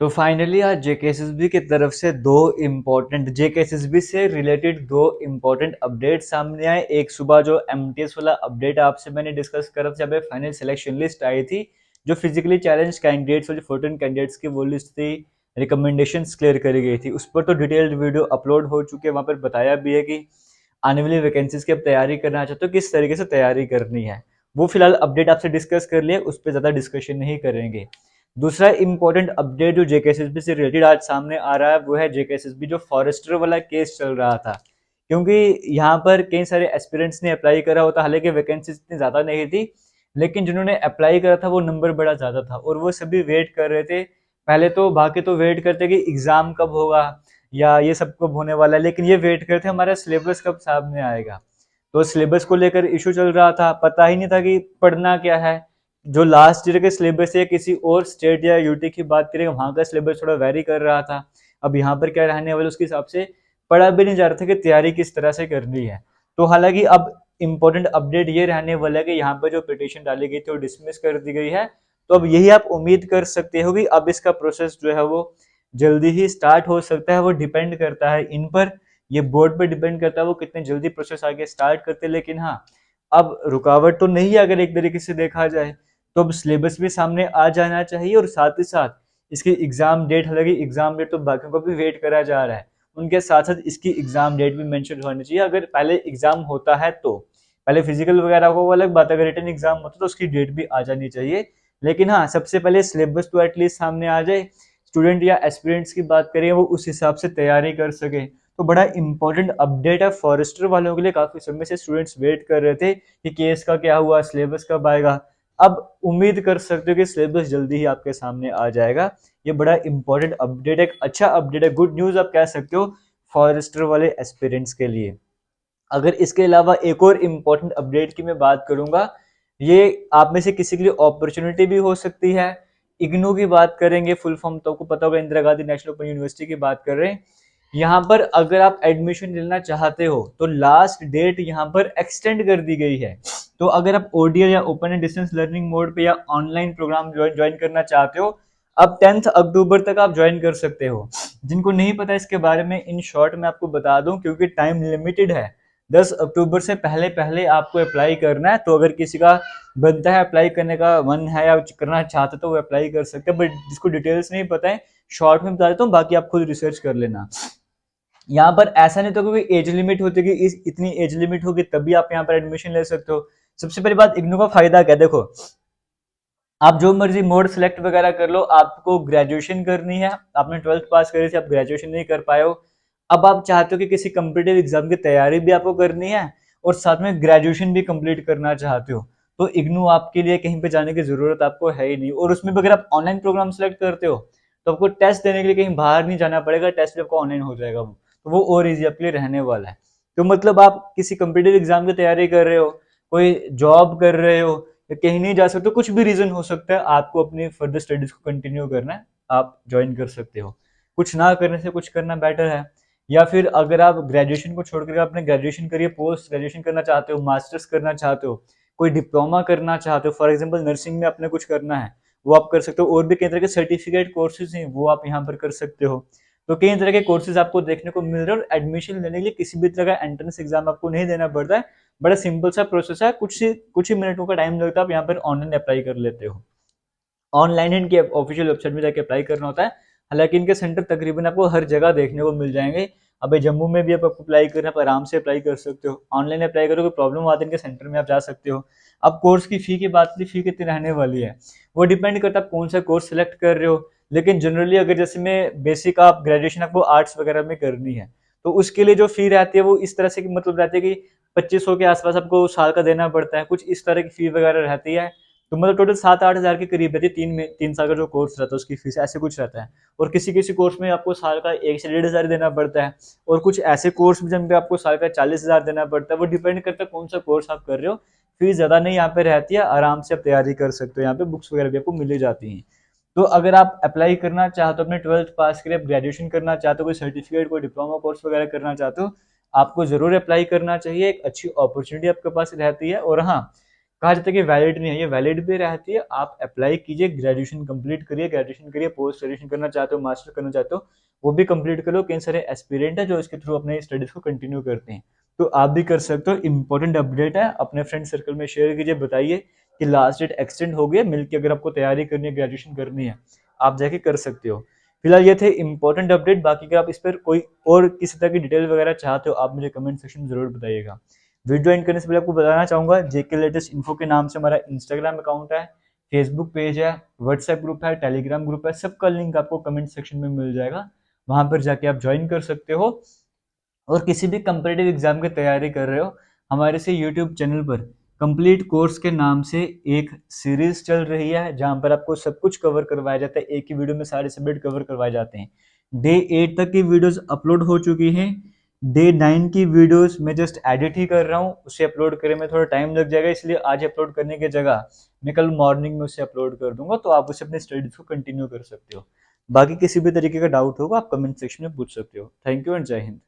तो फाइनली आज जेकेएसएसबी की तरफ से जेकेएसएसबी से रिलेटेड दो इम्पोर्टेंट अपडेट सामने आए। एक सुबह जो एमटीएस वाला अपडेट आपसे मैंने डिस्कस करा था, जब फाइनल सिलेक्शन लिस्ट आई थी, जो फिजिकली चैलेंज कैंडिडेट्स और जो 14 कैंडिडेट्स की वो लिस्ट थी, रिकमेंडेशंस क्लियर करी गई थी। उस पर तो डिटेल्ड वीडियो अपलोड हो चुके हैं। वहां पर बताया भी है कि आने वाली वैकेंसीज की अब तैयारी करना चाहते हो, किस तरीके से तैयारी करनी है। वो फिलहाल अपडेट आपसे डिस्कस कर लिए, उस पर ज्यादा डिस्कशन नहीं करेंगे। दूसरा इंपॉर्टेंट अपडेट जो जेकेएसएसबी से रिलेटेड आज सामने आ रहा है वो है जेकेएसएसबी जो फॉरेस्टर वाला केस चल रहा था। क्योंकि यहाँ पर कई सारे एस्पिरेंट्स ने अप्लाई करा होता, हालांकि वैकेंसी इतनी ज्यादा नहीं थी, लेकिन जिन्होंने अप्लाई करा था वो नंबर बड़ा ज्यादा था और वो सभी वेट कर रहे थे। पहले तो बाकी तो वेट करते कि एग्जाम कब होगा या ये सब कब होने वाला है, लेकिन ये वेट करते हमारा सिलेबस कब सामने आएगा। तो सिलेबस को लेकर इशू चल रहा था, पता ही नहीं था कि पढ़ना क्या है। जो लास्ट ईयर के सिलेबस है, किसी और स्टेट या यूटी की बात करें, वहां का सिलेबस थोड़ा वेरी कर रहा था। अब यहाँ पर क्या रहने वाले उसके हिसाब से पढ़ा भी नहीं जा रहा था कि तैयारी किस तरह से करनी है। तो हालांकि अब इम्पोर्टेंट अपडेट ये रहने वाला है कि यहाँ पर जो पिटिशन डाली गई थी वो डिसमिस कर दी गई है। तो अब यही आप उम्मीद कर सकते हो कि अब इसका प्रोसेस जो है वो जल्दी ही स्टार्ट हो सकता है। वो डिपेंड करता है इन पर, ये बोर्ड पर डिपेंड करता है वो कितने जल्दी प्रोसेस आगे स्टार्ट करते हैं। लेकिन हाँ, अब रुकावट तो नहीं है अगर एक तरीके से देखा जाए। तो अब सिलेबस भी सामने आ जाना चाहिए और साथ ही साथ इसकी एग्जाम डेट, हालांकि एग्जाम डेट तो बाकियों को भी वेट करा जा रहा है, उनके साथ साथ इसकी एग्जाम डेट भी मेंशन होनी चाहिए। अगर पहले एग्जाम होता है तो पहले फिजिकल वगैरह को वो अलग बात, अगर रिटन एग्जाम होता तो उसकी डेट भी आ जानी चाहिए। लेकिन हाँ, सबसे पहले सिलेबस तो एटलीस्ट सामने आ जाए, स्टूडेंट या एस्पिरेंट्स की बात करें वो उस हिसाब से तैयारी कर सके। तो बड़ा इंपॉर्टेंट अपडेट है फॉरेस्टर वालों के लिए। काफी समय से स्टूडेंट्स वेट कर रहे थे कि केस का क्या हुआ, सिलेबस कब आएगा। अब उम्मीद कर सकते हो कि सिलेबस जल्दी ही आपके सामने आ जाएगा। ये बड़ा इंपॉर्टेंट अपडेट है, एक अच्छा अपडेट है, गुड न्यूज आप कह सकते हो फॉरेस्टर वाले एस्पिरेंट्स के लिए। अगर इसके अलावा एक और इम्पोर्टेंट अपडेट की मैं बात करूंगा, ये आप में से किसी के लिए अपॉर्चुनिटी भी हो सकती है। इग्नू की बात करेंगे, फुल फॉर्म तो आपको पता होगा, Indira Gandhi national open university की बात कर रहे हैं। यहाँ पर अगर आप एडमिशन लेना चाहते हो तो लास्ट डेट यहाँ पर एक्सटेंड कर दी गई है। तो अगर आप ओडीएल या open and distance learning mode पे या ऑनलाइन प्रोग्राम ज्वाइन करना चाहते हो, अब 10 अक्टूबर तक आप ज्वाइन कर सकते हो। जिनको नहीं पता इसके बारे में, इन शॉर्ट में आपको बता दूं, क्योंकि टाइम लिमिटेड है, 10 अक्टूबर से पहले पहले आपको अप्लाई करना है। तो अगर किसी का बनता है, अप्लाई करने का मन है या करना चाहते तो वो अप्लाई कर सकते हैं। बट जिसको डिटेल्स नहीं पता है, शॉर्ट में बता देता हूँ, बाकी आप खुद रिसर्च कर लेना। यहाँ पर ऐसा नहीं तो कोई एज लिमिट होती कि इस इतनी एज लिमिट होगी तभी आप यहाँ पर एडमिशन ले सकते हो। सबसे पहली बात, इग्नू का फायदा क्या है, देखो आप जो मर्जी मोड सेलेक्ट वगैरह कर लो, आपको ग्रेजुएशन करनी है, आपने 12th पास करी थी, आप ग्रेजुएशन नहीं कर पाए हो, अब आप चाहते हो कि किसी कम्पिटिटिव एग्जाम की तैयारी भी आपको करनी है और साथ में ग्रेजुएशन भी कंप्लीट करना चाहते हो, तो इग्नू आपके लिए कहीं पे जाने की जरूरत आपको है ही नहीं। और उसमें भी अगर आप ऑनलाइन प्रोग्राम सेलेक्ट करते हो तो आपको टेस्ट देने के लिए कहीं बाहर नहीं जाना पड़ेगा, टेस्ट भी आपको ऑनलाइन हो जाएगा वो, तो वो और ईजी आपके लिए रहने वाला है। तो मतलब आप किसी कम्पिटिटिव एग्जाम की तैयारी कर रहे हो, कोई जॉब कर रहे हो, या कहीं नहीं जा सकते, कुछ भी रीजन हो सकता है, आपको अपनी फर्दर स्टडीज को कंटिन्यू करना है, आप ज्वाइन कर सकते हो। कुछ ना करने से कुछ करना बेटर है। या फिर अगर आप ग्रेजुएशन को छोड़कर अपने ग्रेजुएशन करिए, पोस्ट ग्रेजुएशन करना चाहते हो, मास्टर्स करना चाहते हो, कोई डिप्लोमा करना चाहते हो, फॉर एग्जाम्पल नर्सिंग में अपने कुछ करना है, वो आप कर सकते हो। और भी कई तरह के सर्टिफिकेट कोर्सेज हैं, वो आप यहाँ पर कर सकते हो। तो कई तरह के कोर्सेज आपको देखने को मिल रहे हैं। और एडमिशन लेने के लिए किसी भी तरह का एंट्रेंस एग्जाम आपको नहीं देना पड़ता है, बड़ा सिंपल सा प्रोसेस है, कुछ ही मिनटों का टाइम लगता है, आप यहाँ पर ऑनलाइन अप्लाई कर लेते हो। ऑनलाइन इनकी ऑफिशियल वेबसाइट में जाके अप्लाई करना होता है। हालांकि इनके सेंटर तकरीबन आपको हर जगह देखने को मिल जाएंगे। अब जम्मू में भी आप अप्लाई करना, आप आराम से अप्लाई कर सकते हो। ऑनलाइन अप्लाई करो, कोई प्रॉब्लम आती है इनके सेंटर में आप जा सकते हो। अब कोर्स की फी की बात की, फी कितनी रहने वाली है वो डिपेंड करता है कौन सा कोर्स सिलेक्ट कर रहे हो। लेकिन जनरली अगर जैसे में बेसिक आप ग्रेजुएशन आपको आर्ट्स वगैरह में करनी है, तो उसके लिए जो फी रहती है वो इस तरह से मतलब रहती है कि 2500 के आसपास आपको साल का देना पड़ता है, कुछ इस तरह की फी वगैरह रहती है। तो मतलब टोटल 7-8 हज़ार के करीब रहती है, 3 साल का जो कोर्स रहता है उसकी फीस ऐसे कुछ रहता है। और किसी किसी कोर्स में आपको साल का 1 से 1.5 हज़ार देना पड़ता है। और कुछ ऐसे कोर्स भी जिन पे आपको साल का 40 हज़ार देना पड़ता है। वो डिपेंड करता है कौन सा कोर्स आप कर रहे हो। फीस ज्यादा नहीं यहाँ पे रहती है, आराम से आप तैयारी कर सकते हो, यहाँ पे बुक्स वगैरह भी आपको मिल जाती हैं। तो अगर आप अप्लाई करना चाहते हो, अपने 12th पास के लिए ग्रेजुएशन करना चाहते हो, कोई सर्टिफिकेट, कोई डिप्लोमा कोर्स वगैरह करना चाहते हो, आपको जरूर अप्लाई करना चाहिए। एक अच्छी अपॉर्चुनिटी आपके पास रहती है। और हाँ, कहा जाता है कि वैलिड नहीं है, ये वैलिड भी रहती है। आप अप्लाई कीजिए, ग्रेजुएशन कंप्लीट करिए, ग्रेजुएशन करिए, पोस्ट ग्रेजुएशन करना चाहते हो, मास्टर करना चाहते हो, वो भी कंप्लीट करो। कई सारे एस्पिरेंट है जो इसके थ्रू अपने स्टडीज को कंटिन्यू करते हैं, तो आप भी कर सकते हो। इंपॉर्टेंट अपडेट है, अपने फ्रेंड सर्कल में शेयर कीजिए, बताइए कि लास्ट डेट एक्सटेंड हो गया, मिलकर अगर आपको तैयारी करनी है, ग्रेजुएशन करनी है, आप जाके कर सकते हो। फिलहाल ये थे इंपॉर्टेंट अपडेट। बाकी अगर आप इस पर कोई और किसी तरह की डिटेल वगैरह चाहते हो, आप मुझे कमेंट सेक्शन में जरूर बताइएगा। वीडियो एंड करने से पहले आपको बताना चाहूंगा, जेके लेटेस्ट इन्फो के नाम से हमारा इंस्टाग्राम अकाउंट है, फेसबुक पेज है, व्हाट्सएप ग्रुप है, टेलीग्राम ग्रुप है, सबका लिंक आपको कमेंट सेक्शन में मिल जाएगा, वहां पर जाके आप ज्वाइन कर सकते हो। और किसी भी कंपेटिटिव एग्जाम की तैयारी कर रहे हो, हमारे से यूट्यूब चैनल पर कंप्लीट कोर्स के नाम से एक सीरीज चल रही है, जहां पर आपको सब कुछ कवर करवाया जाता है, एक ही वीडियो में सारे सब्जेक्ट कवर करवाए जाते हैं। डे 8 तक की वीडियोस अपलोड हो चुकी हैं, डे 9 की वीडियोस मैं जस्ट एडिट ही कर रहा हूँ, उसे अपलोड करने में थोड़ा टाइम लग जाएगा, इसलिए आज अपलोड करने की जगह मैं कल मॉर्निंग में उसे अपलोड कर दूंगा, तो आप उसे अपने स्टडीज को कंटिन्यू कर सकते हो। बाकी किसी भी तरीके का डाउट होगा आप कमेंट सेक्शन में पूछ सकते हो। थैंक यू एंड जय हिंद।